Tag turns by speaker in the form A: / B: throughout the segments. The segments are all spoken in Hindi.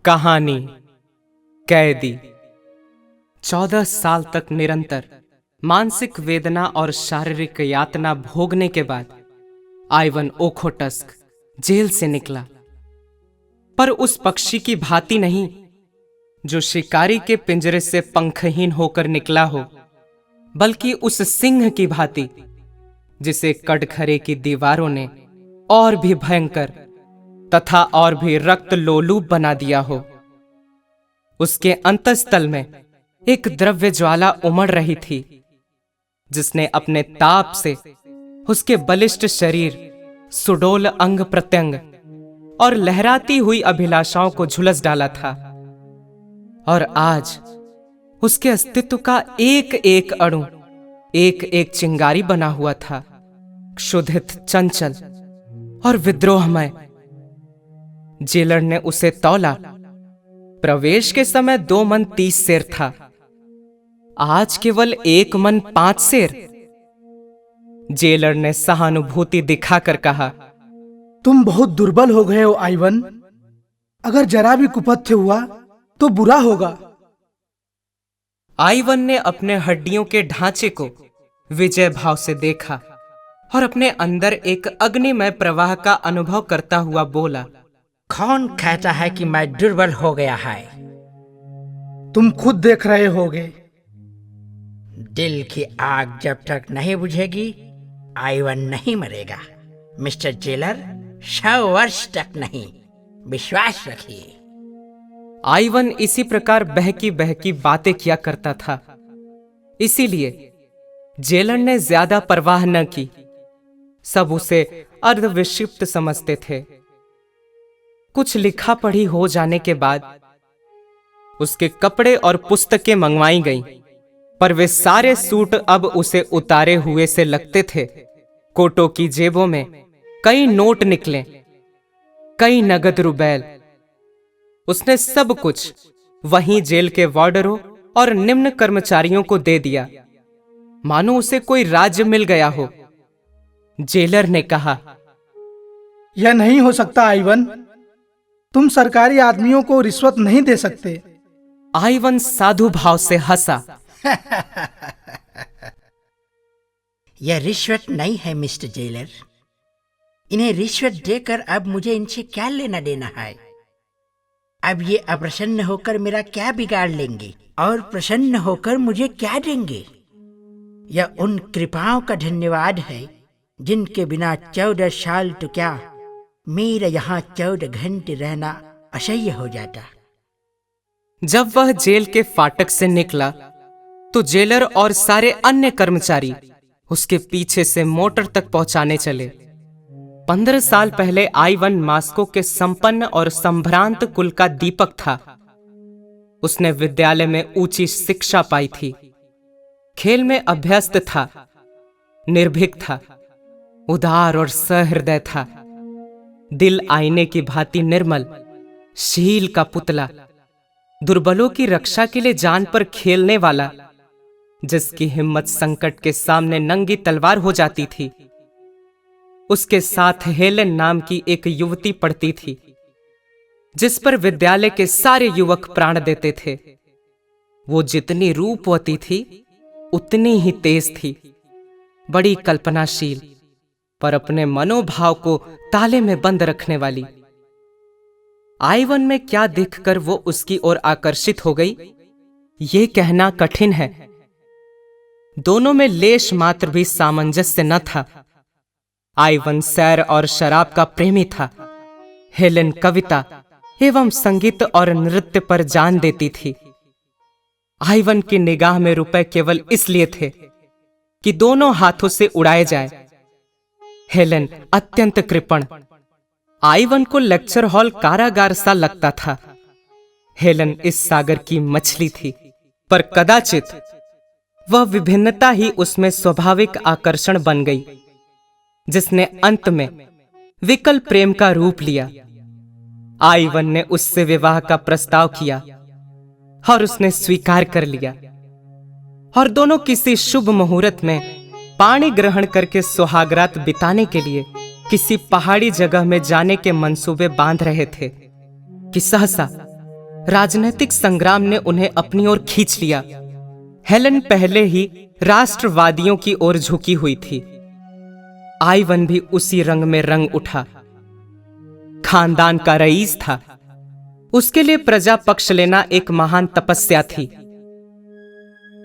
A: कहानी कैदी। 14 साल तक निरंतर मानसिक वेदना और शारीरिक यातना भोगने के बाद आइवन ओखोटस्क जेल से निकला, पर उस पक्षी की भांति नहीं जो शिकारी के पिंजरे से पंखहीन होकर निकला हो, बल्कि उस सिंह की भांति जिसे कटघरे की दीवारों ने और भी भयंकर तथा और भी रक्त लोलूप बना दिया हो। उसके अंतस्तल में एक द्रव्य ज्वाला उमड़ रही थी, जिसने अपने ताप से उसके बलिष्ठ शरीर, सुडोल अंग प्रत्यंग और लहराती हुई अभिलाषाओं को झुलस डाला था। और आज उसके अस्तित्व का एक एक अणु एक एक चिंगारी बना हुआ था, क्षुधित, चंचल और विद्रोहमय। जेलर ने उसे तौला। प्रवेश के समय 2 मन 30 सेर था, आज केवल 1 मन 5 सेर। जेलर ने सहानुभूति दिखाकर कहा,
B: तुम बहुत दुर्बल हो गए हो आइवन। अगर जरा भी कुपथ्य हुआ तो बुरा होगा।
A: आइवन ने अपने हड्डियों के ढांचे को विजय भाव से देखा और अपने अंदर एक अग्निमय प्रवाह का अनुभव करता हुआ बोला,
C: कौन कहता है कि मैं दुर्बल हो गया है?
B: तुम खुद देख रहे होगे।
C: दिल की आग जब तक नहीं बुझेगी, आइवन नहीं मरेगा। मिस्टर जेलर, 100 वर्ष तक नहीं, विश्वास रखिए।
A: आइवन इसी प्रकार बहकी बहकी बातें किया करता था, इसीलिए जेलर ने ज्यादा परवाह न की। सब उसे अर्धविक्षिप्त समझते थे। कुछ लिखा पढ़ी हो जाने के बाद उसके कपड़े और पुस्तकें मंगवाई गईं, पर वे सारे सूट अब उसे उतारे हुए से लगते थे। कोटों की जेबों में कई नोट निकले, कई नगद रुपैल। उसने सब कुछ वहीं जेल के वार्डरों और निम्न कर्मचारियों को दे दिया, मानो उसे कोई राज्य मिल गया हो। जेलर ने कहा,
B: यह नहीं हो सकता आइवन। तुम सरकारी आदमियों को रिश्वत नहीं दे सकते।
A: आइवन साधु भाव से हंसा।
C: यह रिश्वत नहीं है मिस्टर जेलर। इन्हें रिश्वत देकर अब मुझे इनसे क्या लेना देना है? अब ये अप्रसन्न होकर मेरा क्या बिगाड़ लेंगे और प्रसन्न होकर मुझे क्या देंगे? यह उन कृपाओं का धन्यवाद है जिनके बिना 14 साल तो क्या, मेरा यहाँ 14 घंटे रहना असह्य हो जाता।
A: जब वह जेल के फाटक से निकला तो जेलर और सारे अन्य कर्मचारी उसके पीछे से मोटर तक पहुंचाने चले। 15 साल पहले आइवन मास्को के संपन्न और संभ्रांत कुल का दीपक था। उसने विद्यालय में ऊंची शिक्षा पाई थी, खेल में अभ्यस्त था, निर्भीक था, उदार और सहृदय था, दिल आईने की भांति निर्मल, शील का पुतला, दुर्बलों की रक्षा के लिए जान पर खेलने वाला, जिसकी हिम्मत संकट के सामने नंगी तलवार हो जाती थी। उसके साथ हेलेन नाम की एक युवती पढ़ती थी, जिस पर विद्यालय के सारे युवक प्राण देते थे। वो जितनी रूपवती थी उतनी ही तेज थी, बड़ी कल्पनाशील, पर अपने मनोभाव को ताले में बंद रखने वाली। आइवन में क्या देखकर वो उसकी ओर आकर्षित हो गई, ये कहना कठिन है। दोनों में लेश मात्र भी सामंजस्य न था। आइवन सैर और शराब का प्रेमी था, हेलेन कविता एवं संगीत और नृत्य पर जान देती थी। आइवन की निगाह में रुपए केवल इसलिए थे कि दोनों हाथों से उड़ाए जाए। हेलेन अत्यंत कृपण, आइवन को लेक्चर हॉल कारागार सा लगता था। हेलेन इस सागर की मछली थी, पर कदाचित वह विभिन्नता ही उसमें स्वाभाविक आकर्षण बन गई, जिसने अंत में विकल प्रेम का रूप लिया। आइवन ने उससे विवाह का प्रस्ताव किया और उसने स्वीकार कर लिया, और दोनों किसी शुभ मुहूर्त में पानी ग्रहण करके सुहागरात बिताने के लिए किसी पहाड़ी जगह में जाने के मंसूबे बांध रहे थे कि सहसा राजनीतिक संग्राम ने उन्हें अपनी ओर खींच लिया। हेलेन पहले ही राष्ट्रवादियों की ओर झुकी हुई थी। आइवन भी उसी रंग में रंग उठा। खानदान का रईस था। उसके लिए प्रजा पक्ष लेना एक महान तपस्या थी।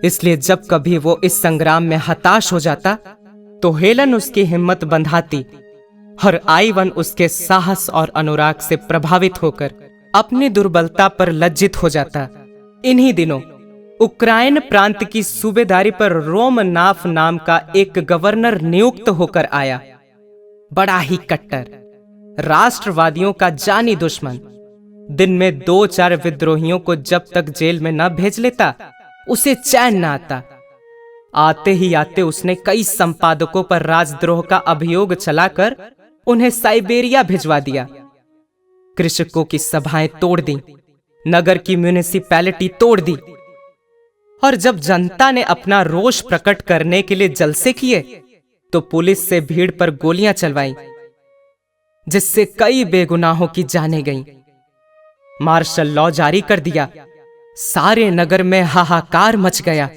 A: इसलिए जब कभी वो इस संग्राम में हताश हो जाता तो हेलेन उसकी हिम्मत बंधाती और आइवन उसके साहस और अनुराग से प्रभावित होकर अपनी दुर्बलता पर लज्जित हो जाता। इन्हीं दिनों उक्राइन प्रांत की सूबेदारी पर रोमनाफ नाम का एक गवर्नर नियुक्त होकर आया। बड़ा ही कट्टर, राष्ट्रवादियों का जानी दुश्मन। दिन में 2-4 विद्रोहियों को जब तक जेल में न भेज लेता उसे चैन न आता। आते ही आते उसने कई संपादकों पर राजद्रोह का अभियोग चलाकर उन्हें साइबेरिया भिजवा दिया। कृषकों की सभाएं तोड़ दी, नगर की म्युनिसिपैलिटी तोड़ दी, और जब जनता ने अपना रोष प्रकट करने के लिए जलसे किए तो पुलिस से भीड़ पर गोलियां चलवाईं, जिससे कई बेगुनाहों की जानें गईं। मार्शल लॉ जारी कर दिया। सारे नगर में हाहाकार मच गया।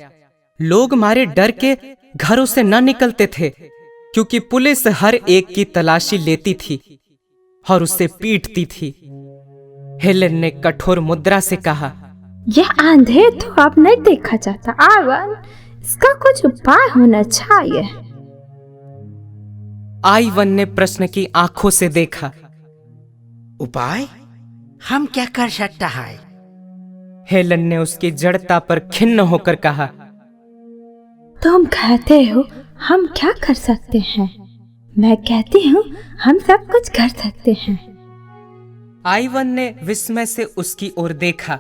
A: लोग मारे डर के घरों से न निकलते थे, क्योंकि पुलिस हर एक की तलाशी लेती थी और उसे पीटती थी। हेलेन ने कठोर मुद्रा से कहा,
D: यह अंधेर तो अब नहीं देखा जाता आइवन, इसका कुछ उपाय होना चाहिए।
A: आइवन ने प्रश्न की आंखों से देखा।
C: उपाय? हम क्या कर सकता है?
A: हेलेन ने उसकी जड़ता पर खिन्न होकर कहा,
D: तुम कहते हो हम क्या कर सकते हैं, मैं कहती हूँ हम सब कुछ कर सकते हैं।
A: आइवन ने विस्मय से उसकी ओर देखा।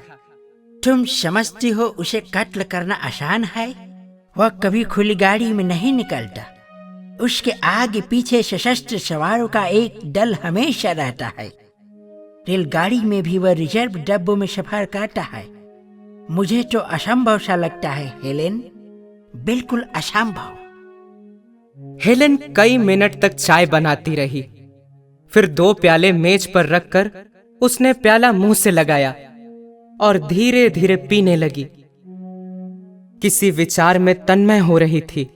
C: तुम समझती हो उसे कत्ल करना आसान है? वह कभी खुली गाड़ी में नहीं निकलता। उसके आगे पीछे सशस्त्र सवारों का एक दल हमेशा रहता है। रेलगाड़ी में भी वह रिजर्व डब्बों में सफर करता है। मुझे तो असंभव सा लगता है हेलेन, बिल्कुल असंभव।
A: हेलेन कई मिनट तक चाय बनाती रही। फिर 2 प्याले मेज पर रखकर उसने प्याला मुंह से लगाया और धीरे धीरे पीने लगी। किसी विचार में तन्मय हो रही थी।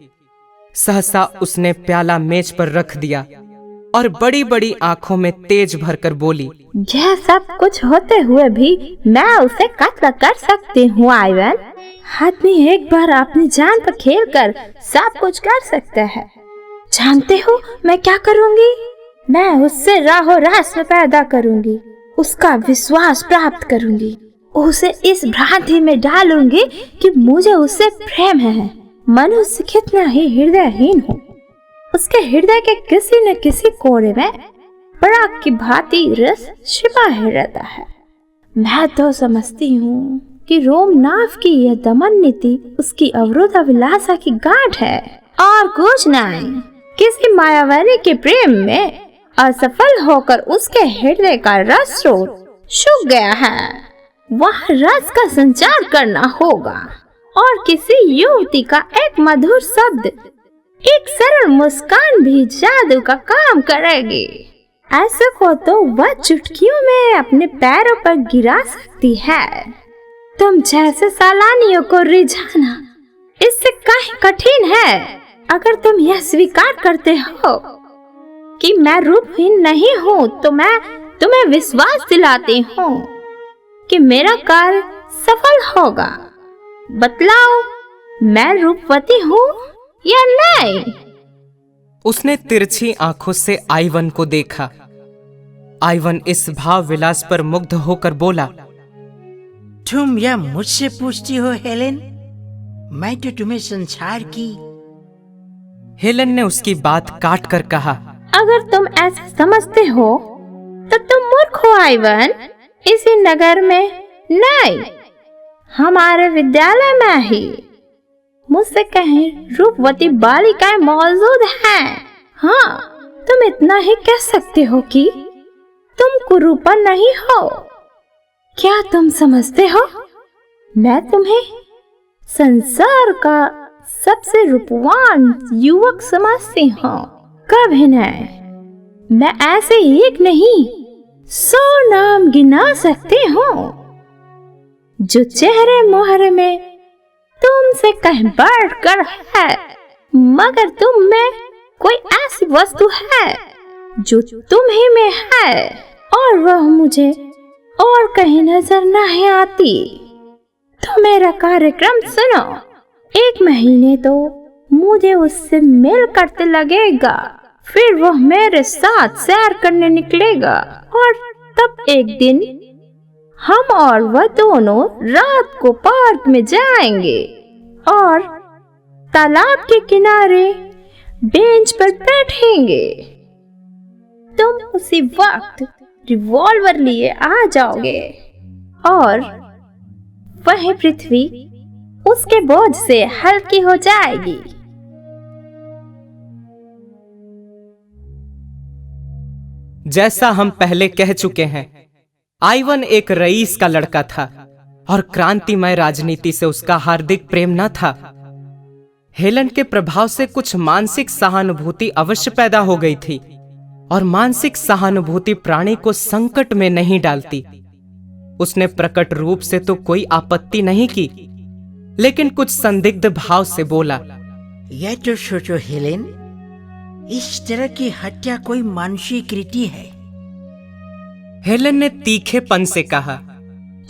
A: सहसा उसने प्याला मेज पर रख दिया और बड़ी बड़ी आंखों में तेज भरकर बोली,
D: यह सब कुछ होते हुए भी मैं उसे कत्ल कर सकती हूँ आइवन। आदमी एक बार अपनी जान पर खेलकर सब कुछ कर सकता है। जानते हो मैं क्या करूँगी? मैं उससे राहो रास्ते पैदा करूँगी, उसका विश्वास प्राप्त करूँगी, उसे इस भ्रांति में डालूंगी कि मुझे उससे प्रेम है। मनुष्य कितना ही हृदयहीन हो, उसके हृदय के किसी न किसी कोने में पराग की भांति रस छिपा ही रहता है। मैं तो समझती हूँ कि रोमनाफ की यह दमन नीति उसकी अवरोध अभिलाषा की गांठ है और कुछ नहीं। किसी मायावारी के प्रेम में असफल होकर उसके हृदय का रस स्रोत सूख गया है। वह रस का संचार करना होगा और किसी युवती का एक मधुर शब्द, एक सरल मुस्कान भी जादू का काम करेगी। ऐसे को तो वह चुटकियों में अपने पैरों पर गिरा सकती है। तुम जैसे सैलानियों को रिझाना इससे कहीं कठिन है। अगर तुम यह स्वीकार करते हो कि मैं रूपहीन नहीं हूँ तो मैं तुम्हें विश्वास दिलाती हूँ कि मेरा कार्य सफल होगा। बतलाओ, मैं रूपवती हूँ या नहीं?
A: उसने तिरछी आंखों से आइवन को देखा। आइवन इस भाव विलास पर मुग्ध होकर बोला,
C: तुम यह मुझसे पूछती हो हेलेन? मैं तो तुम्हें संसार की।
A: हेलेन ने उसकी बात काट कर कहा,
D: अगर तुम ऐसा समझते हो तो तुम मूर्ख हो आइवन। इसी नगर में नहीं, हमारे विद्यालय में ही मुझसे कहीं रूपवती बालिकाएं मौजूद हैं। हाँ, तुम इतना ही कह सकते हो कि तुम कुरूपा नहीं हो। क्या तुम समझते हो मैं तुम्हें संसार का सबसे रूपवान युवक समझती हूँ? कभी नहीं। मैं ऐसे एक नहीं 100 नाम गिना सकती हूँ। जो चेहरे मोहरे में तुमसे कहीं बढ़कर है, मगर तुम में कोई ऐसी वस्तु है जो तुम ही में है और वह मुझे और कहीं नजर नहीं आती। तो मेरा कार्यक्रम सुनो। 1 महीने तो मुझे उससे मिल करते लगेगा, फिर वह मेरे साथ सैर करने निकलेगा और तब एक दिन हम और वह दोनों रात को पार्क में जाएंगे और तालाब के किनारे बेंच पर बैठेंगे। तुम उसी वक्त रिवॉल्वर लिए आ जाओगे और वह पृथ्वी उसके बोझ से हल्की हो जाएगी।
A: जैसा हम पहले कह चुके हैं, आइवन एक रईस का लड़का था और क्रांतिमय राजनीति से उसका हार्दिक प्रेम न था। हेलन के प्रभाव से कुछ मानसिक सहानुभूति अवश्य पैदा हो गई थी और मानसिक सहानुभूति प्राणी को संकट में नहीं डालती। उसने प्रकट रूप से तो कोई आपत्ति नहीं की, लेकिन कुछ संदिग्ध भाव से बोला,
C: यह तो सोचो हेलेन, इस तरह की हत्या कोई मानुषी कृति है।
A: हेलन ने तीखेपन से कहा,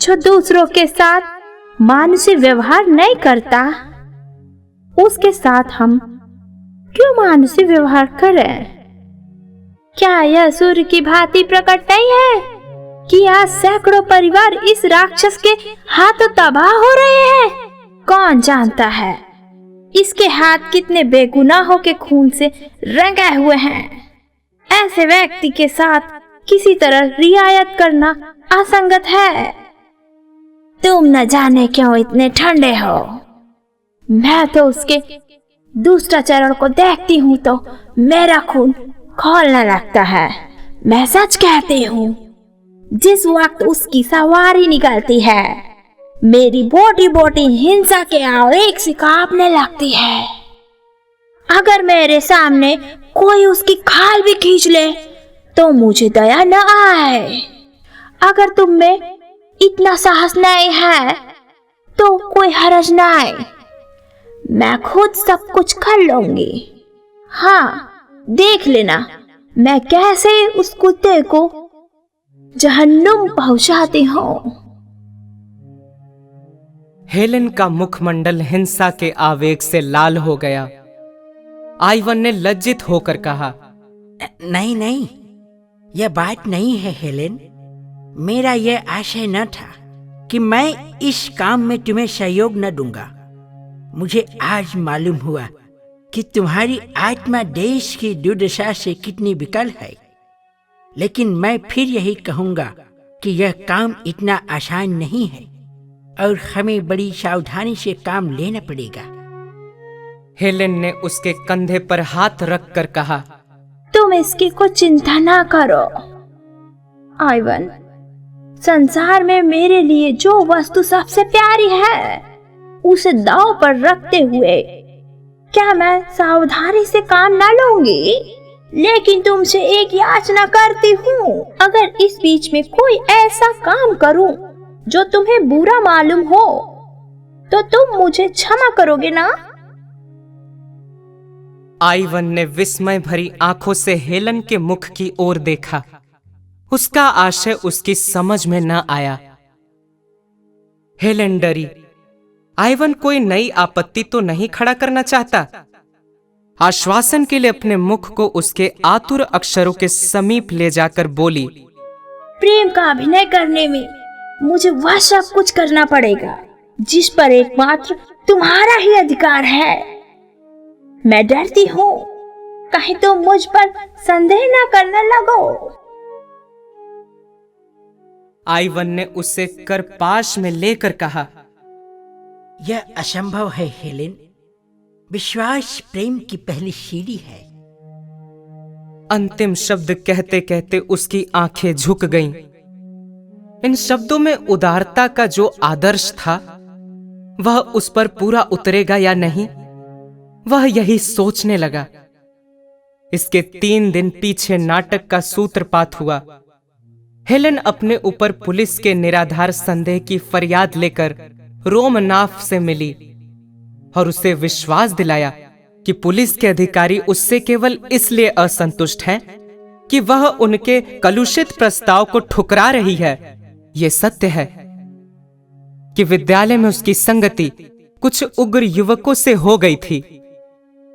D: जो दूसरों के साथ मानुषी व्यवहार नहीं करता, उसके साथ हम क्यों मानुषी व्यवहार करें? क्या यह सूर्य की भांति प्रकट नहीं है कि आज सैकड़ों परिवार इस राक्षस के हाथों तबाह हो रहे हैं? कौन जानता है इसके हाथ कितने बेगुनाहों के खून से रंगे हुए हैं। ऐसे व्यक्ति के साथ किसी तरह रियायत करना असंगत है। तुम न जाने क्यों इतने ठंडे हो। मैं तो उसके दूसरा चरण को देखती हूँ तो मेरा खून खौलने लगता है। मैं सच कहती हूँ, जिस वक्त उसकी सवारी निकलती है, मेरी बोटी बोटी हिंसा के आवेग से कांपने लगती है। अगर मेरे सामने कोई उसकी खाल भी खींच ले तो मुझे दया न आए। अगर तुम में इतना साहस नहीं है तो कोई हर्ज नहीं, मैं खुद सब कुछ कर लूंगी। हाँ, देख लेना मैं कैसे उस कुत्ते को जहन्नुम पहुंचाती हूँ।
A: हेलन का मुखमंडल हिंसा के आवेग से लाल हो गया। आइवन ने लज्जित होकर कहा,
C: नहीं नहीं, यह बात नहीं है हेलेन। मेरा यह आशय न था कि मैं इस काम में तुम्हें सहयोग न दूंगा। मुझे आज मालूम हुआ कि तुम्हारी आत्मा देश की दुर्दशा से कितनी विकल है, लेकिन मैं फिर यही कहूंगा कि यह काम इतना आसान नहीं है और हमें बड़ी सावधानी से काम लेना पड़ेगा।
A: हेलेन ने उसके कंधे पर हाथ रखकर कहा,
D: तुम इसकी कुछ चिंता ना करो आइवन। संसार में मेरे लिए जो वस्तु सबसे प्यारी है, उसे दांव पर रखते हुए क्या मैं सावधानी से काम ना लूंगी? लेकिन तुमसे एक याचना करती हूँ, अगर इस बीच में कोई ऐसा काम करूं जो तुम्हें बुरा मालूम हो तो तुम मुझे क्षमा करोगे ना?
A: आइवन ने विस्मय भरी आंखों से हेलन के मुख की ओर देखा। उसका आशय उसकी समझ में न आया। हेलन डरी। आइवन कोई नई आपत्ति तो नहीं खड़ा करना चाहता। आश्वासन के लिए अपने मुख को उसके आतुर अक्षरों के समीप ले जाकर बोली,
D: प्रेम का अभिनय करने में मुझे वह सब कुछ करना पड़ेगा जिस पर एकमात्र तुम्हारा ही अधिकार है। मैं डरती हूँ कहीं तुम मुझ पर संदेह न करने लगो।
A: आइवन ने उसे कर पाश में लेकर कहा,
C: यह असंभव है हेलेन। विश्वास प्रेम की पहली सीढ़ी है।
A: अंतिम शब्द कहते कहते उसकी आंखें झुक गईं। इन शब्दों में उदारता का जो आदर्श था, वह उस पर पूरा उतरेगा या नहीं, वह यही सोचने लगा। इसके 3 दिन पीछे नाटक का सूत्रपात हुआ। हेलेन अपने ऊपर पुलिस के निराधार संदेह की फरियाद लेकर रोमनाफ से मिली और उसे विश्वास दिलाया कि पुलिस के अधिकारी उससे केवल इसलिए असंतुष्ट हैं कि वह उनके कलुषित प्रस्ताव को ठुकरा रही है। यह सत्य है कि विद्यालय में उसकी संगति कुछ उग्र युवकों से हो गई थी,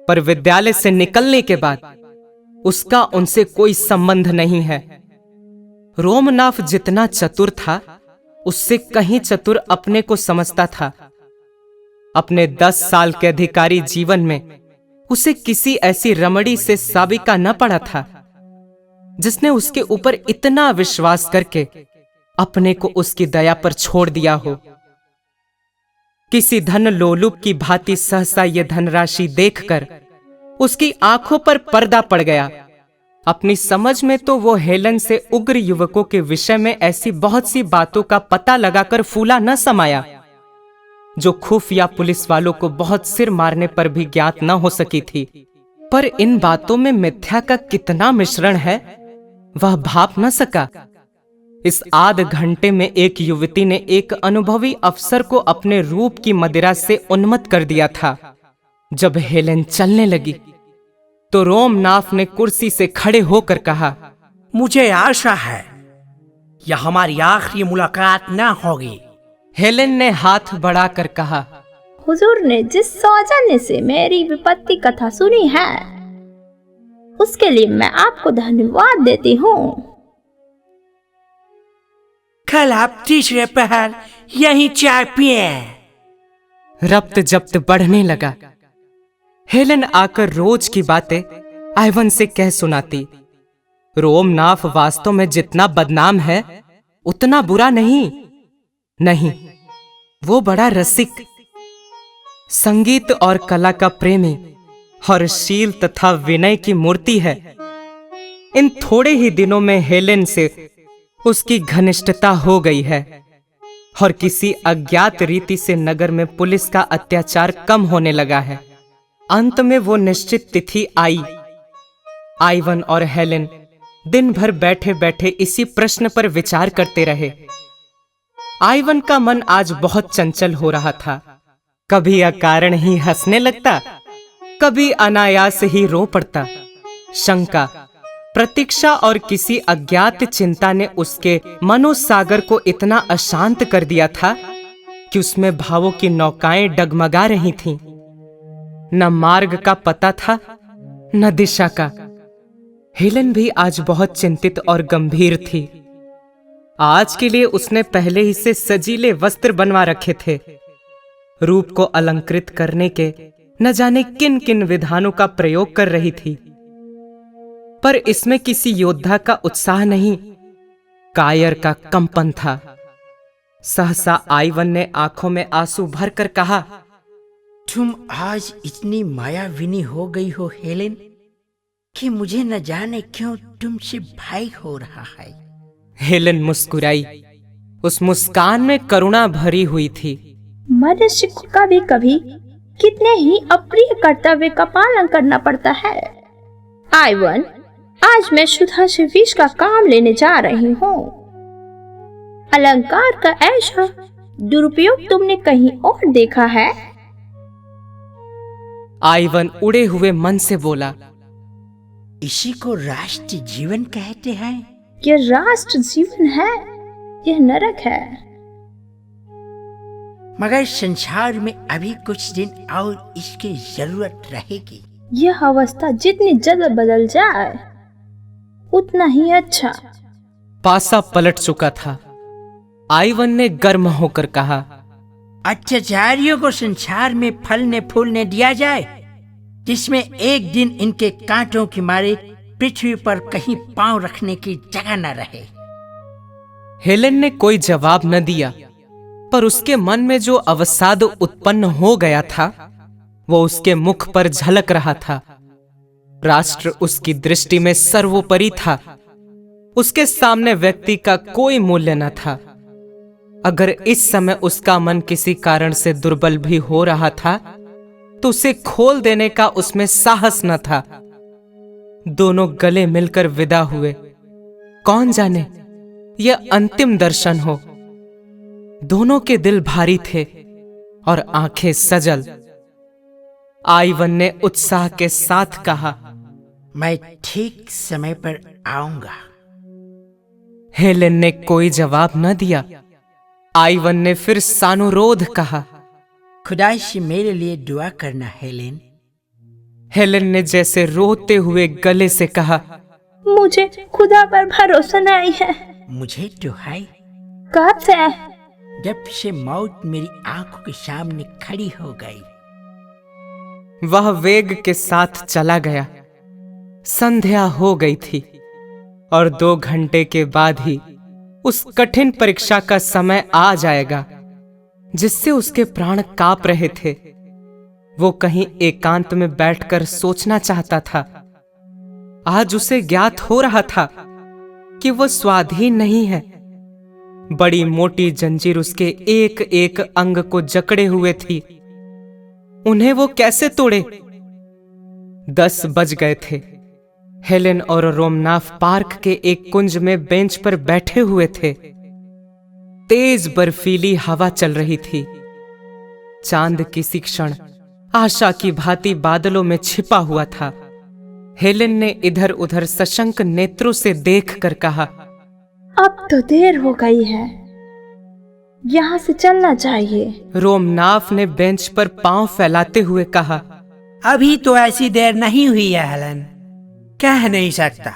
A: पर विद्यालय से निकलने के बाद उसका उनसे कोई संबंध नहीं है। रोमनाफ जितना चतुर था, उससे कहीं चतुर अपने को समझता था। अपने 10 साल के अधिकारी जीवन में उसे किसी ऐसी रमणी से साबिका न पड़ा था जिसने उसके ऊपर इतना विश्वास करके अपने को उसकी दया पर छोड़ दिया हो। किसी धन लोलुप की भांति सहसा यह धनराशि देखकर उसकी आंखों पर पर्दा पड़ गया। अपनी समझ में तो वो हेलन से उग्र युवकों के विषय में ऐसी बहुत सी बातों का पता लगाकर फूला न समाया जो खुफिया पुलिस वालों को बहुत सिर मारने पर भी ज्ञात न हो सकी थी। पर इन बातों में मिथ्या का कितना मिश्रण है वह भाप न सका। इस आध घंटे में एक युवती ने एक अनुभवी अफसर को अपने रूप की मदिरा से उन्मत्त कर दिया था। जब हेलेन चलने लगी तो रोमनाफ ने कुर्सी से खड़े होकर कहा,
C: मुझे आशा है यह हमारी आखिरी मुलाकात न होगी।
A: हेलेन ने हाथ बढ़ाकर कहा,
D: हुजूर ने जिस सौजन्य से मेरी विपत्ति कथा सुनी है उसके लिए मैं आपको धन्यवाद देती हूँ।
C: कल आप तीसरे पहर यहीं चाय पिए।
A: रब्त जब्त बढ़ने लगा। हेलेन आकर रोज की बातें आइवन से कह सुनाती। रोमनाफ वास्तव में जितना बदनाम है उतना बुरा नहीं। वो बड़ा रसिक, संगीत और कला का प्रेमी और शील तथा विनय की मूर्ति है। इन थोड़े ही दिनों में हेलेन से उसकी घनिष्ठता हो गई है और किसी अज्ञात रीति से नगर में पुलिस का अत्याचार कम होने लगा है। अंत में वो निश्चित तिथि आई। आइवन और हेलेन दिन भर बैठे बैठे इसी प्रश्न पर विचार करते रहे। आइवन का मन आज बहुत चंचल हो रहा था। कभी अकारण ही हंसने लगता, कभी अनायास ही रो पड़ता। शंका, प्रतीक्षा और किसी अज्ञात चिंता ने उसके मनोसागर को इतना अशांत कर दिया था कि उसमें भावों की नौकाएं डगमगा रही थीं। न मार्ग का पता था न दिशा का। हेलेन भी आज बहुत चिंतित और गंभीर थी। आज के लिए उसने पहले ही से सजीले वस्त्र बनवा रखे थे। रूप को अलंकृत करने के न जाने किन किन विधानों का प्रयोग कर रही थी, पर इसमें किसी योद्धा का उत्साह नहीं, कायर का कंपन था। सहसा आइवन ने आंखों में आंसू भरकर कहा,
C: तुम आज इतनी मायाविनी हो गई हो हेलेन कि मुझे न जाने क्यों तुमसे भय हो रहा है।
A: हेलेन मुस्कुराई। उस मुस्कान में करुणा भरी हुई थी।
D: मनुष्य को कभी कभी कितने ही अप्रिय कर्तव्य का पालन करना पड़ता है। आइवन, आज मैं सुधा से विष का काम लेने जा रही हूँ। अलंकार का ऐसा दुरुपयोग तुमने कहीं और देखा है?
A: आइवन उड़े हुए मन से बोला,
C: इसी को राष्ट्र जीवन कहते हैं।
D: यह राष्ट्र जीवन है, यह नरक है।
C: मगर संसार में अभी कुछ दिन और इसकी जरूरत रहेगी।
D: यह अवस्था जितनी जल्द बदल जाए उतना ही अच्छा।
A: पासा पलट चुका था। आइवन ने गर्म होकर कहा,
C: अत्याचारियों को संसार में फलने फूलने दिया जाए, जिसमें एक दिन इनके कांटों के मारे पृथ्वी पर कहीं पांव रखने की जगह न रहे।
A: हेलेन ने कोई जवाब न दिया, पर उसके मन में जो अवसाद उत्पन्न हो गया था वो उसके मुख पर झलक रहा था। राष्ट्र उसकी दृष्टि में सर्वोपरि था। उसके सामने व्यक्ति का कोई मूल्य न था। अगर इस समय उसका मन किसी कारण से दुर्बल भी हो रहा था तो उसे खोल देने का उसमें साहस न था। दोनों गले मिलकर विदा हुए। कौन जाने यह अंतिम दर्शन हो। दोनों के दिल भारी थे और आंखें सजल। आइवन ने उत्साह के साथ कहा,
C: मैं ठीक समय पर आऊंगा।
A: हेलेन ने कोई जवाब न दिया। आइवन ने फिर सानुरोध कहा,
C: खुदा से मेरे लिए दुआ करना हेलेन।
A: हेलेन ने जैसे रोते हुए गले से कहा,
D: मुझे खुदा पर भरोसा नहीं है।
C: मुझे दुहाई,
D: कब से?
C: जब से मौत मेरी आंखों के सामने खड़ी हो गई।
A: वह वेग के साथ चला गया। संध्या हो गई थी और 2 घंटे के बाद ही उस कठिन परीक्षा का समय आ जाएगा जिससे उसके प्राण कांप रहे थे। वो कहीं एकांत में बैठकर सोचना चाहता था। आज उसे ज्ञात हो रहा था कि वो स्वाधीन नहीं है। बड़ी मोटी जंजीर उसके एक एक अंग को जकड़े हुए थी। उन्हें वो कैसे तोड़े? 10 बज गए थे। हेलेन और रोमनाफ पार्क के एक कुंज में बेंच पर बैठे हुए थे। तेज बर्फीली हवा चल रही थी। चांद किसी क्षण आशा की भांति बादलों में छिपा हुआ था। हेलेन ने इधर उधर सशंक नेत्रों से देखकर कहा,
D: अब तो देर हो गई है, यहाँ से चलना चाहिए।
A: रोमनाफ ने बेंच पर पांव फैलाते हुए कहा,
C: अभी तो ऐसी देर नहीं हुई है हेलेन, कह नहीं सकता।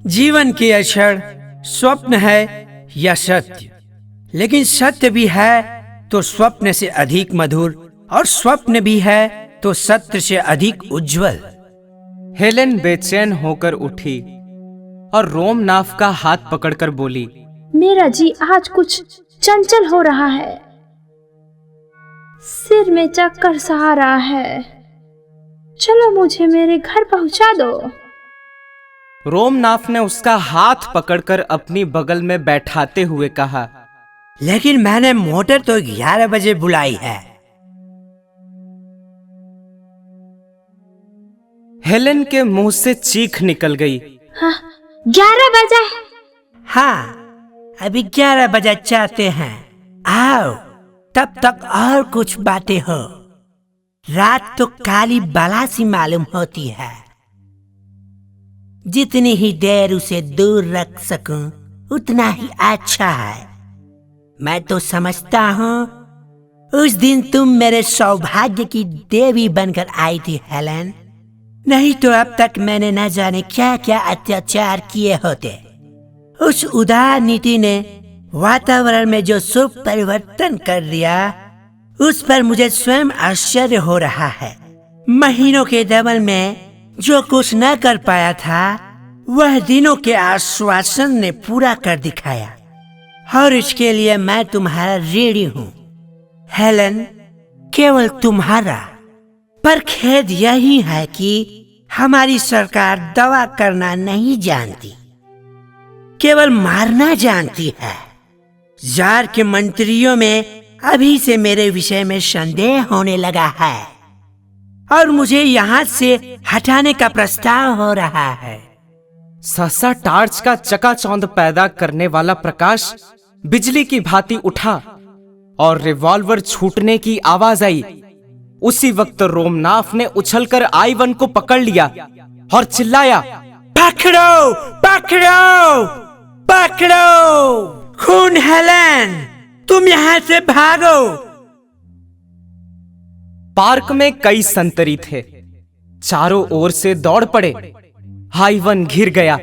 C: जीवन के अक्षर स्वप्न है या सत्य, लेकिन सत्य भी है तो स्वप्न से अधिक मधुर और स्वप्न भी है तो सत्य से अधिक उज्जवल।
A: हेलेन बेचैन होकर उठी और रोमनाफ का हाथ पकड़कर बोली,
D: मेरा जी आज कुछ चंचल हो रहा है। सिर में चक्कर सा आ रहा है। चलो मुझे मेरे घर पहुंचा दो।
A: रोमनाफ ने उसका हाथ पकड़कर अपनी बगल में बैठाते हुए कहा,
C: लेकिन मैंने मोटर तो 11 बजे बुलाई है।
A: हेलेन के मुंह से चीख निकल गई।
D: हाँ, 11 बजे?
C: हाँ, अभी 11 बजे चाहते हैं। आओ, तब तक और कुछ बातें हो। रात तो काली बला सी मालूम होती है। जितनी ही देर उसे दूर रख सकूं, उतना ही अच्छा है। मैं तो समझता हूँ उस दिन तुम मेरे सौभाग्य की देवी बनकर आई थी हेलेन। नहीं तो अब तक मैंने न जाने क्या क्या अत्याचार किए होते। उस उदार नीति ने वातावरण में जो शुभ परिवर्तन कर दिया, उस पर मुझे स्वयं आश्चर्य हो रहा है। महीनों के दमन में जो कुछ न कर पाया था, वह दिनों के आश्वासन ने पूरा कर दिखाया, और इसके लिए मैं तुम्हारा ऋणी हूँ हेलेन, केवल तुम्हारा। पर खेद यही है कि हमारी सरकार दवा करना नहीं जानती, केवल मारना जानती है। जार के मंत्रियों में अभी से मेरे विषय में संदेह होने लगा है और मुझे यहाँ से हटाने का प्रस्ताव हो रहा है।
A: सहसा टार्च का चकाचौंध पैदा करने वाला प्रकाश बिजली की भांति उठा और रिवॉल्वर छूटने की आवाज आई। उसी वक्त रोमनाफ ने उछलकर आइवन को पकड़ लिया और चिल्लाया,
C: पकड़ो, पकड़ो, पकड़ो! खून हेलेन, तुम यहाँ से भागो!
A: पार्क में कई संतरी थे। चारों ओर से दौड़ पड़े। आइवन घिर गया।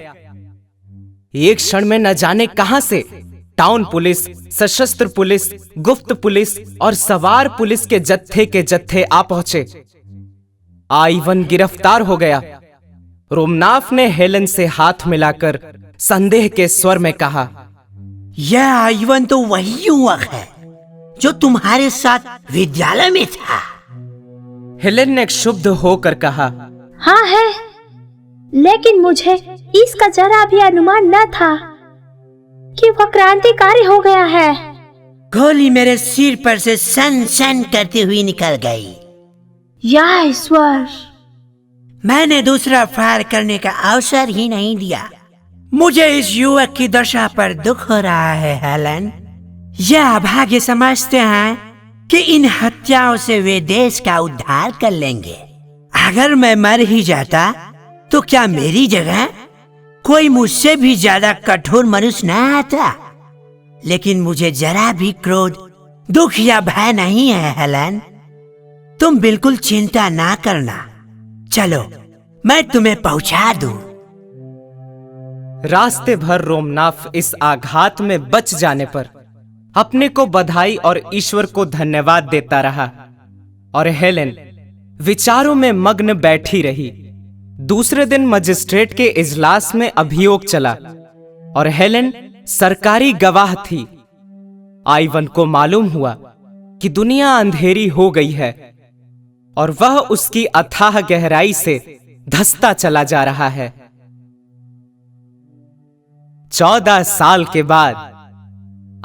A: एक क्षण में न जाने कहां से टाउन पुलिस, सशस्त्र पुलिस, गुप्त पुलिस और सवार पुलिस के जत्थे आ पहुंचे। आइवन गिरफ्तार हो गया। रोमनाफ ने हेलेन से हाथ मिलाकर संदेह के स्वर में कहा,
C: यह आइवन तो वही युवक है जो तुम्हारे साथ विद्यालय में था।
A: हेलेन ने क्षुब्ध होकर कहा,
D: हाँ है, लेकिन मुझे इसका जरा भी अनुमान न था कि वह क्रांतिकारी हो गया है।
C: गोली मेरे सिर पर से सन सन करती हुई निकल गई।
D: या ईश्वर!
C: मैंने दूसरा फायर करने का अवसर ही नहीं दिया। मुझे इस युवक की दशा पर दुख हो रहा है हेलन। यह अभागे समझते हैं कि इन हत्याओं से वे देश का उद्धार कर लेंगे। अगर मैं मर ही जाता तो क्या मेरी जगह कोई मुझसे भी ज्यादा कठोर मनुष्य न आता? लेकिन मुझे जरा भी क्रोध, दुख या भय नहीं है हेलन। तुम बिल्कुल चिंता ना करना। चलो मैं तुम्हें पहुंचा दूं।
A: रास्ते भर रोमनाफ इस आघात में बच जाने पर अपने को बधाई और ईश्वर को धन्यवाद देता रहा और हेलेन विचारों में मग्न बैठी रही। दूसरे दिन मजिस्ट्रेट के इजलास में अभियोग चला और हेलेन सरकारी गवाह थी। आइवन को मालूम हुआ कि दुनिया अंधेरी हो गई है और वह उसकी अथाह गहराई से धंसता चला जा रहा है। 14 साल के बाद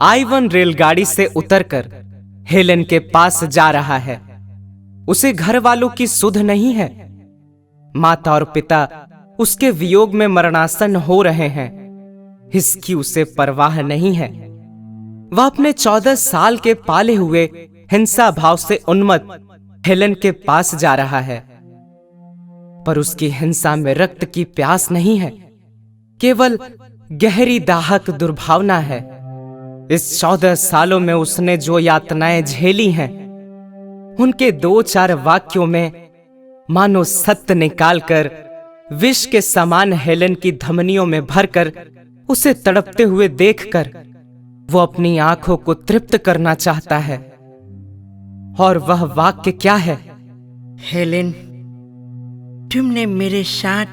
A: आइवन रेलगाड़ी से उतरकर हेलेन के पास जा रहा है। उसे घर वालों की सुध नहीं है। माता और पिता उसके वियोग में मरणासन हो रहे हैं। इसकी उसे परवाह नहीं है। वह अपने 14 साल के पाले हुए हिंसा भाव से उन्मत्त हेलेन के पास जा रहा है, पर उसकी हिंसा में रक्त की प्यास नहीं है, केवल गहरी दाहक दुर्भावना है। इस 14 सालों में उसने जो यातनाएं झेली हैं, उनके 2-4 वाक्यों में मानो सत्य निकालकर विष के समान हेलेन की धमनियों में भरकर उसे तड़पते हुए देखकर वो अपनी आंखों को तृप्त करना चाहता है। और वह वाक्य क्या है?
C: हेलेन, तुमने मेरे साथ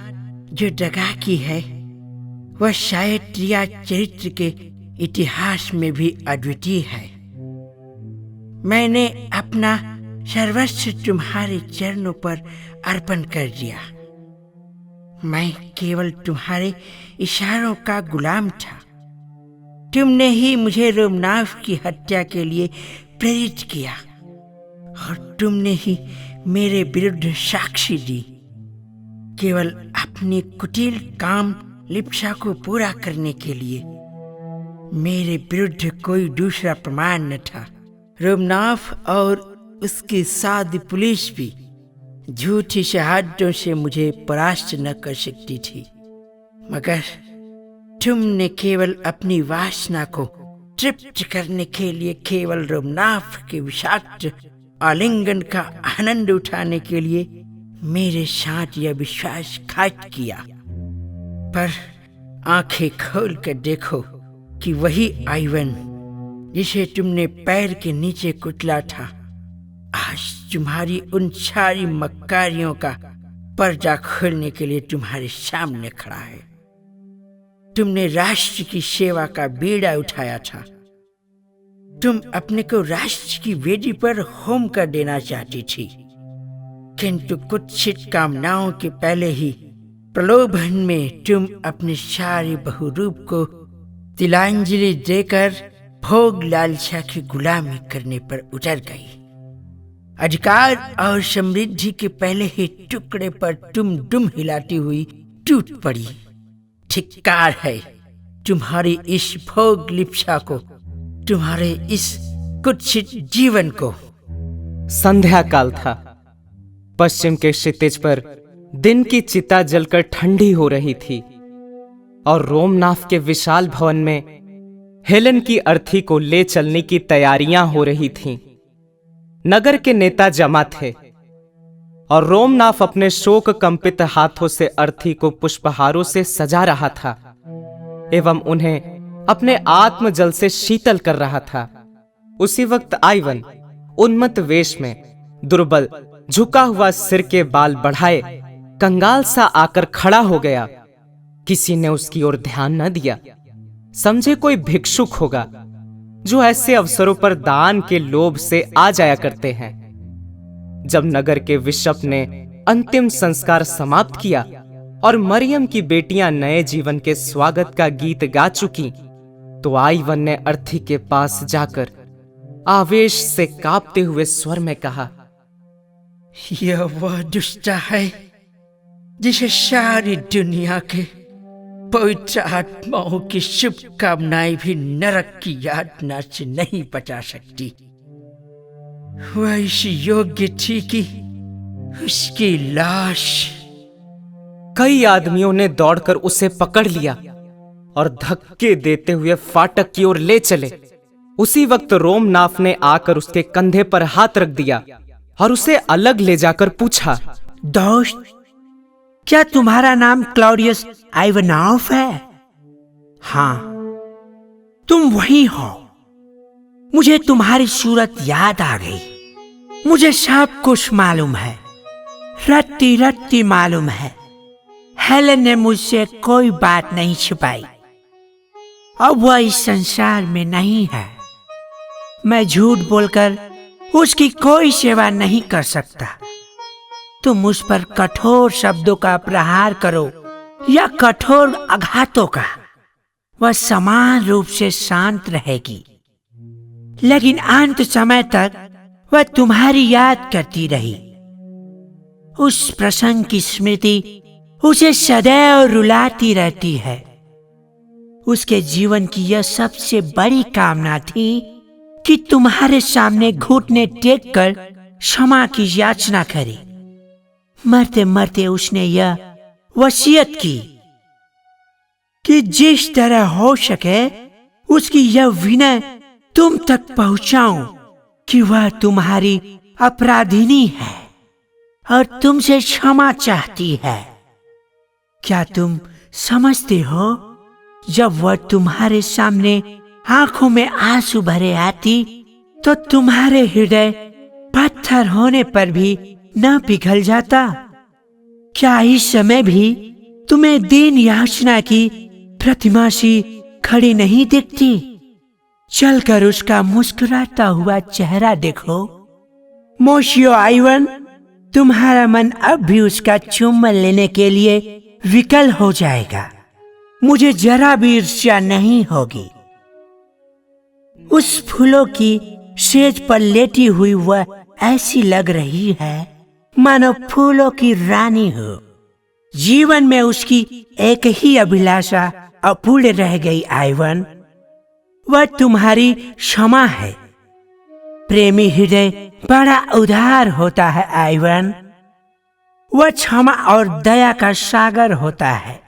C: जो दगा की है वह शायद त्रिया चरित्र के इतिहास में भी अद्वितीय है। मैंने अपना सर्वस्व तुम्हारे चरणों पर अर्पण कर दिया। मैं केवल तुम्हारे इशारों का गुलाम था। तुमने ही मुझे रोमनाफ की हत्या के लिए प्रेरित किया और तुमने ही मेरे विरुद्ध साक्षी दी। केवल अपनी कुटिल काम लिप्सा को पूरा करने के लिए मेरे विरुद्ध कोई दूसरा प्रमाण न था। रोमनाफ और उसकी साधी पुलिस भी झूठी शहादतों से मुझे परास्त न कर सकती थी, मगर तुमने केवल अपनी वासना को तृप्त करने के लिए, केवल रोमनाफ के विषाक्त आलिंगन का आनंद उठाने के लिए मेरे साथ यह विश्वासघात किया। पर आंखें खोल कर देखो कि वही आइवन जिसे तुमने पैर के नीचे कुचला था, आज तुम्हारी उन सारी मक्कारियों का पर्दा खोलने के लिए तुम्हारे सामने खड़ा है। तुमने राष्ट्र की सेवा का बीड़ा उठाया था। तुम अपने को राष्ट्र की वेदी पर होम कर देना चाहती थी, किंतु कुत्सित कामनाओं के पहले ही प्रलोभन में तुम अपने सारे बहुरूप को तिलांजलि देकर भोग लालसा की गुलामी करने पर उतर गई। अधिकार और समृद्धि के पहले ही टुकड़े पर तुम दुम हिलाती हुई टूट पड़ी। धिक्कार है तुम्हारी इस भोग लिप्सा को, तुम्हारे इस कुत्सित जीवन को।
A: संध्या काल था। पश्चिम के क्षितिज पर दिन की चिता जलकर ठंडी हो रही थी और रोमनाफ के विशाल भवन में हेलेन की अर्थी को ले चलने की तैयारियां हो रही थीं। नगर के नेता जमा थे और रोमनाफ अपने शोक कंपित हाथों से अर्थी को पुष्पहारों से सजा रहा था एवं उन्हें अपने आत्म जल से शीतल कर रहा था। उसी वक्त आइवन उन्मत्त वेश में, दुर्बल झुका हुआ सिर के बाल बढ़ाए, कंगाल सा आकर खड़ा हो गया। किसी ने उसकी ओर ध्यान न दिया। समझे कोई भिक्षुक होगा जो ऐसे अवसरों पर दान के लोभ से आ जाया करते हैं। जब नगर के बिशप ने अंतिम संस्कार समाप्त किया और मरियम की बेटियां नए जीवन के स्वागत का गीत गा चुकी, तो आइवन ने अर्थी के पास जाकर आवेश से कांपते हुए स्वर में कहा,
C: यह वह दुष्टा है जिसे सारी दुनिया के पवित्र आत्माओं की शुभकामनाएं भी नरक की यातना से नहीं बचा सकती। वह इस योग्य थी कि उसकी लाश।
A: कई आदमियों ने दौड़कर उसे पकड़ लिया और धक्के देते हुए फाटक की ओर ले चले। उसी वक्त रोमनाथ ने आकर उसके कंधे पर हाथ रख दिया और उसे अलग ले जाकर पूछा,
C: दोस्त, क्या तुम्हारा नाम क्लॉडियस आइवनोव है? हाँ, तुम वही हो। मुझे तुम्हारी सूरत याद आ गई। मुझे सब कुछ मालूम है, रत्ती रत्ती मालूम है। हेलेन ने मुझसे कोई बात नहीं छिपाई। अब वह इस संसार में नहीं है। मैं झूठ बोलकर उसकी कोई सेवा नहीं कर सकता। तुम उस पर कठोर शब्दों का प्रहार करो या कठोर आघातों का, वह समान रूप से शांत रहेगी। लेकिन अंत समय तक वह तुम्हारी याद करती रही। उस प्रसंग की स्मृति उसे सदैव रुलाती रहती है। उसके जीवन की यह सबसे बड़ी कामना थी कि तुम्हारे सामने घुटने टेक कर क्षमा की याचना करे। मरते मरते उसने यह वसीयत की कि जिस तरह हो सके उसकी यह विनय तुम तक पहुंचाऊं कि वह तुम्हारी अपराधिनी है और तुमसे क्षमा चाहती है। क्या तुम समझते हो, जब वह तुम्हारे सामने आंखों में आंसू भरे आती तो तुम्हारे हृदय पत्थर होने पर भी न पिघल जाता? क्या इस समय भी तुम्हें दीन याचना की प्रतिमा सी खड़ी नहीं दिखती? चलकर उसका मुस्कुराता हुआ चेहरा देखो। मोशियो आइवन, तुम्हारा मन अब भी उसका चुम्बन लेने के लिए विकल हो जाएगा। मुझे जरा भी ईर्ष्या नहीं होगी। उस फूलों की सेज पर लेटी हुई वह ऐसी लग रही है मानो फूलों की रानी हो। जीवन में उसकी एक ही अभिलाषा अपूर्ण रह गई आइवन, वह तुम्हारी क्षमा है। प्रेमी हृदय बड़ा उदार होता है आइवन, वह क्षमा और दया का सागर होता है।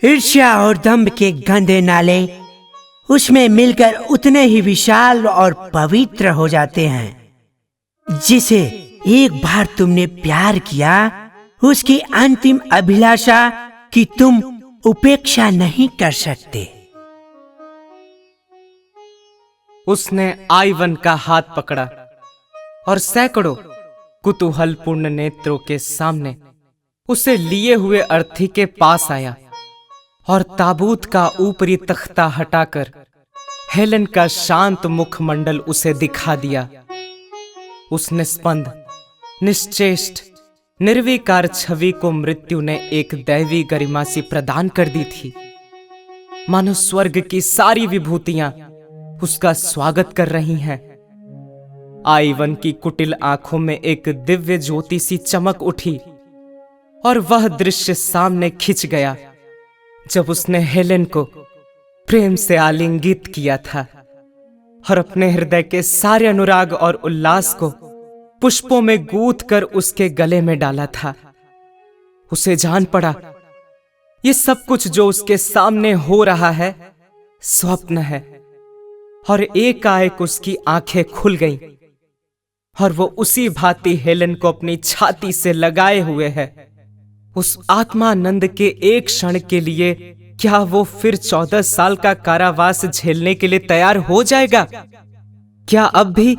C: ईर्ष्या और दंभ के गंदे नाले उसमें मिलकर उतने ही विशाल और पवित्र हो जाते हैं। जिसे एक बार तुमने प्यार किया, उसकी अंतिम अभिलाषा कि तुम उपेक्षा नहीं कर सकते।
A: उसने आइवन का हाथ पकड़ा और सैकड़ों कुतूहलपूर्ण नेत्रों के सामने उसे लिए हुए अर्थी के पास आया और ताबूत का ऊपरी तख्ता हटाकर हेलेन का शांत मुखमंडल उसे दिखा दिया। उस निस्पंद, निश्चेष्ट, निर्विकार छवि को मृत्यु ने एक दैवी गरिमा सी प्रदान कर दी थी। मानो स्वर्ग की सारी विभूतियां उसका स्वागत कर रही हैं। आइवन की कुटिल आंखों में एक दिव्य ज्योति सी चमक उठी और वह दृश्य सामने खिंच गया जब उसने हेलेन को प्रेम से आलिंगित किया था और अपने हृदय के सारे अनुराग और उल्लास को पुष्पों में गूंथ कर उसके गले में डाला था। उसे जान पड़ा ये सब कुछ जो उसके सामने हो रहा है स्वप्न है, और एकाएक उसकी आंखें खुल गईं और वो उसी भांति हेलेन को अपनी छाती से लगाए हुए है। उस आत्मानंद के एक क्षण के लिए क्या वो फिर 14 साल का कारावास झेलने के लिए तैयार हो जाएगा? क्या अब भी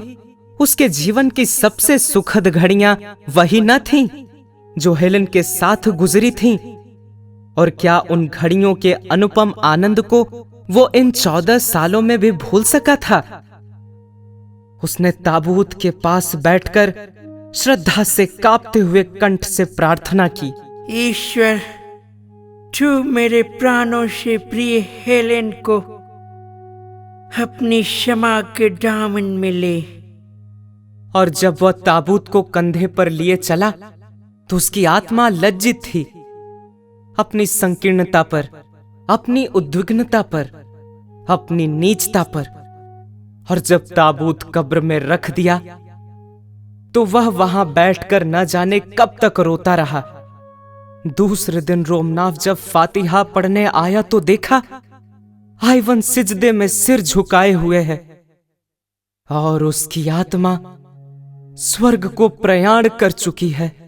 A: उसके जीवन की सबसे सुखद घड़ियां वही न थीं जो हेलेन के साथ गुजरी थीं? और क्या उन घड़ियों के अनुपम आनंद को वो इन 14 सालों में भी भूल सका था? उसने ताबूत के पास बैठकर श्रद्धा से कांपते हुए कंठ से प्रार्थना की,
C: ईश्वर, तू मेरे प्राणों से प्रिय हेलेन को अपनी क्षमा के दामन में ले।
A: और जब वह ताबूत को कंधे पर लिए चला तो उसकी आत्मा लज्जित थी। अपनी संकीर्णता पर अपनी उद्विग्नता पर, अपनी नीचता पर। और जब ताबूत कब्र में रख दिया तो वह वहां बैठकर न जाने कब तक रोता रहा। दूसरे दिन रोमनाथ जब फातिहा पढ़ने आया तो देखा आइवन सिजदे में सिर झुकाए हुए है और उसकी आत्मा स्वर्ग को प्रयाण कर चुकी है।